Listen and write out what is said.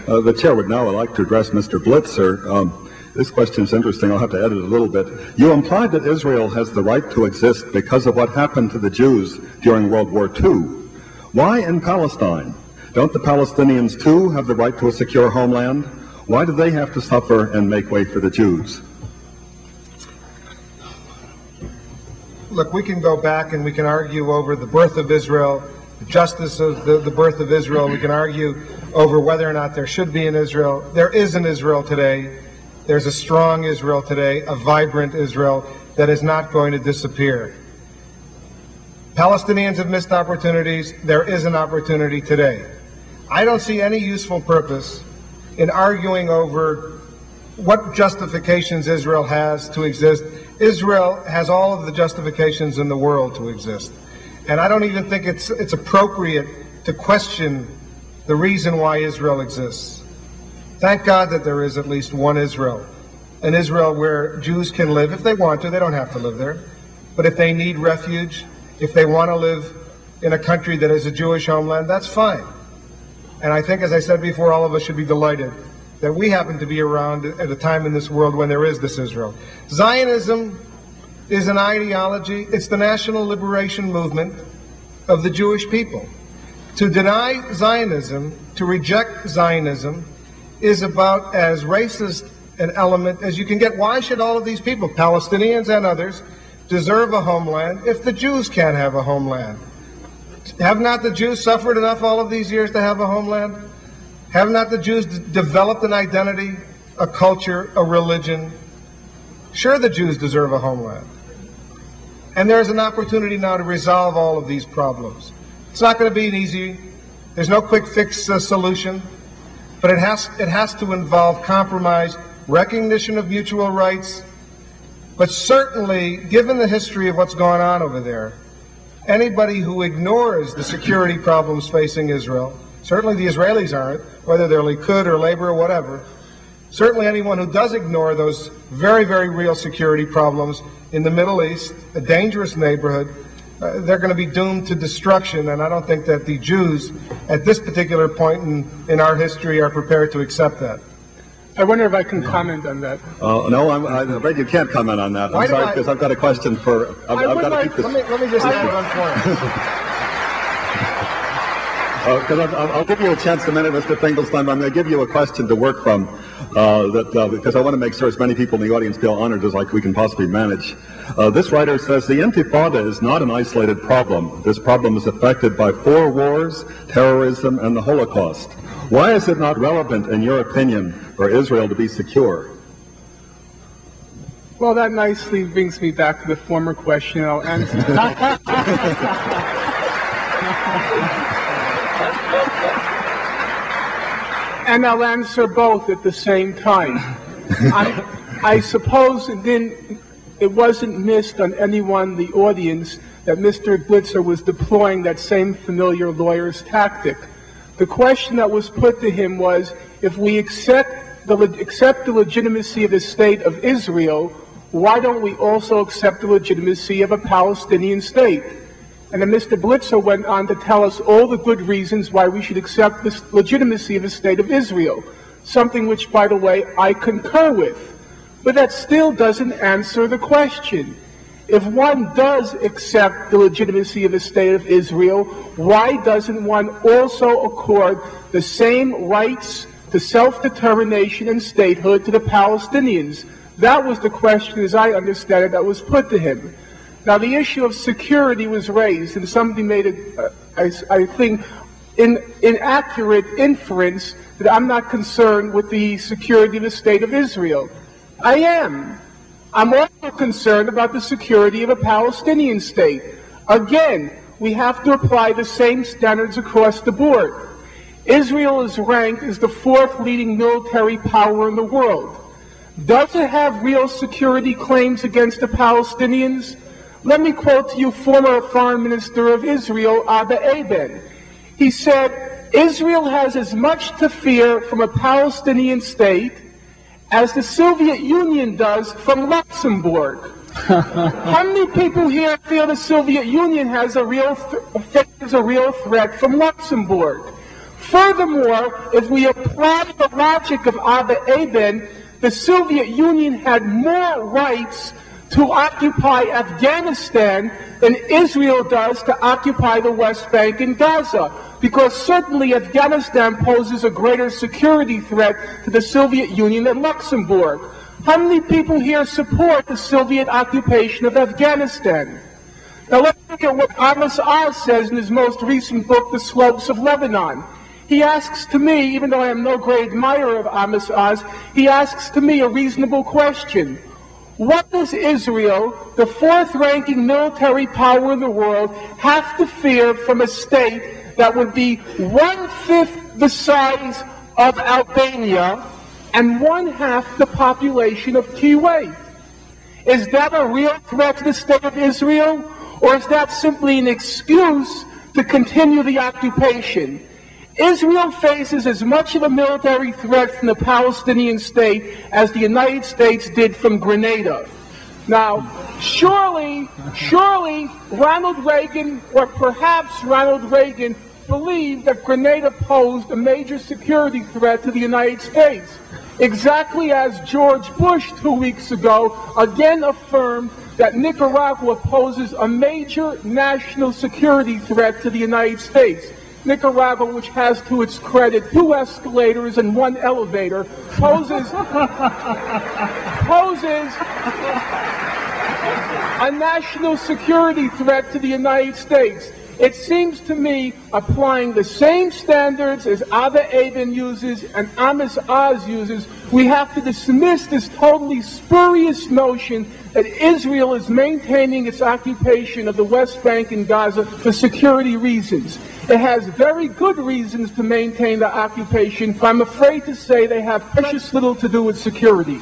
The chair would now like to address Mr. Blitzer. This question is interesting. I'll have to edit it a little bit. You implied that Israel has the right to exist because of what happened to the Jews during World War II. Why in Palestine? Don't the Palestinians too have the right to a secure homeland? Why do they have to suffer and make way for the Jews? Look, we can go back and we can argue over the birth of Israel, the justice of the birth of Israel. We can argue over whether or not there should be an Israel. There is an Israel today. There's a strong Israel today, a vibrant Israel that is not going to disappear. Palestinians have missed opportunities. There is an opportunity today. I don't see any useful purpose in arguing over what justifications Israel has to exist. Israel has all of the justifications in the world to exist. And I don't even think it's appropriate to question the reason why Israel exists. Thank God that there is at least one Israel, an Israel where Jews can live if they want to. They don't have to live there. But if they need refuge, if they want to live in a country that is a Jewish homeland, that's fine. And I think, as I said before, all of us should be delighted that we happen to be around at a time in this world when there is this Israel. Zionism is an ideology. It's the national liberation movement of the Jewish people. To deny Zionism, to reject Zionism, is about as racist an element as you can get. Why should all of these people, Palestinians and others, deserve a homeland if the Jews can't have a homeland? Have not the Jews suffered enough all of these years to have a homeland? Have not the Jews developed an identity, a culture, a religion? Sure, the Jews deserve a homeland. And there's an opportunity now to resolve all of these problems. It's not going to be an easy, there's no quick fix solution. But it has to involve compromise, recognition of mutual rights. But certainly, given the history of what's going on over there, anybody who ignores the security problems facing Israel, certainly the Israelis aren't, whether they're Likud or Labor or whatever, certainly anyone who does ignore those very, very real security problems in the Middle East, a dangerous neighborhood, they're going to be doomed to destruction, and I don't think that the Jews, at this particular point in our history, are prepared to accept that. I wonder if I can comment on that. No, I'm afraid you can't comment on that. I'm sorry, because I've got a question for... I've got to keep this... Let me just add one point. Because I'll give you a chance in a minute, Mr. Finkelstein. I'm going to give you a question to work from, because I want to make sure as many people in the audience feel honored as we can possibly manage. This writer says, the Intifada is not an isolated problem. This problem is affected by 4 wars, terrorism, and the Holocaust. Why is it not relevant, in your opinion, for Israel to be secure? Well, that nicely brings me back to the former question. I'll answer. And I'll answer both at the same time. I suppose it wasn't missed on anyone in the audience that Mr. Blitzer was deploying that same familiar lawyer's tactic. The question that was put to him was, if we accept the legitimacy of the state of Israel, why don't we also accept the legitimacy of a Palestinian state? And then Mr. Blitzer went on to tell us all the good reasons why we should accept the legitimacy of the state of Israel, something which, by the way, I concur with. But that still doesn't answer the question. If one does accept the legitimacy of the state of Israel, why doesn't one also accord the same rights to self-determination and statehood to the Palestinians? That was the question, as I understand it, that was put to him. Now, the issue of security was raised, and somebody made it, I think, inaccurate inference that I'm not concerned with the security of the state of Israel. I am. I'm also concerned about the security of a Palestinian state. Again, we have to apply the same standards across the board. Israel is ranked as the 4th leading military power in the world. Does it have real security claims against the Palestinians? Let me quote to you former Foreign Minister of Israel, Abba Eban. He said, Israel has as much to fear from a Palestinian state as the Soviet Union does from Luxembourg. How many people here feel the Soviet Union has a real threat from Luxembourg? Furthermore, if we apply the logic of Abba Eban, the Soviet Union had more rights to occupy Afghanistan than Israel does to occupy the West Bank and Gaza, because certainly Afghanistan poses a greater security threat to the Soviet Union than Luxembourg. How many people here support the Soviet occupation of Afghanistan? Now let's look at what Amos Oz says in his most recent book, The Slopes of Lebanon. He asks to me, even though I am no great admirer of Amos Oz, he asks to me a reasonable question. What does Israel, the fourth-ranking military power in the world, have to fear from a state that would be 1/5 the size of Albania and 1/2 the population of Kuwait? Is that a real threat to the state of Israel, or is that simply an excuse to continue the occupation? Israel faces as much of a military threat from the Palestinian state as the United States did from Grenada. Now, surely Ronald Reagan, or perhaps Ronald Reagan, believed that Grenada posed a major security threat to the United States, exactly as George Bush 2 weeks ago again affirmed that Nicaragua poses a major national security threat to the United States. Nicaragua, which has to its credit 2 escalators and 1 elevator, poses a national security threat to the United States. It seems to me, applying the same standards as Abba Eban uses and Amos Oz uses, we have to dismiss this totally spurious notion that Israel is maintaining its occupation of the West Bank and Gaza for security reasons. It has very good reasons to maintain the occupation, but I'm afraid to say they have precious little to do with security.